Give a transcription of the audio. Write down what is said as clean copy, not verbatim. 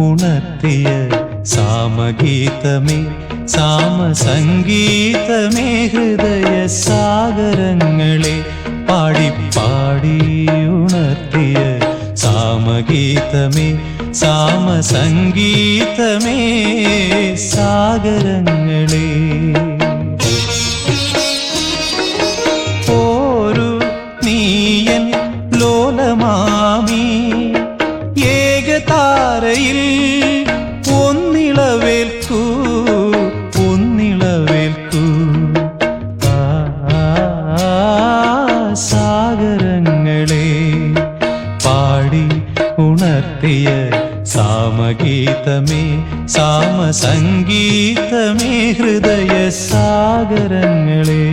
ഉണർത്തിയ സാമഗീതമേ സാമസംഗീതമേ ഹൃദയ സാഗരങ്ങളെ പാടി ഉണർത്തിയ സാമഗീതമേ സാമസംഗീതമേ സാഗരങ്ങളെ ഒരു നീയൻ ലോലമാമി ഏകതാരയിൽ ഒന്നിളവേൽക്കൂ സാഗരങ്ങളെ പാടി ഉണർത്തിയ സാമഗീതമേ സാമസംഗീതമേ ഹൃദയ സാഗരങ്ങളെ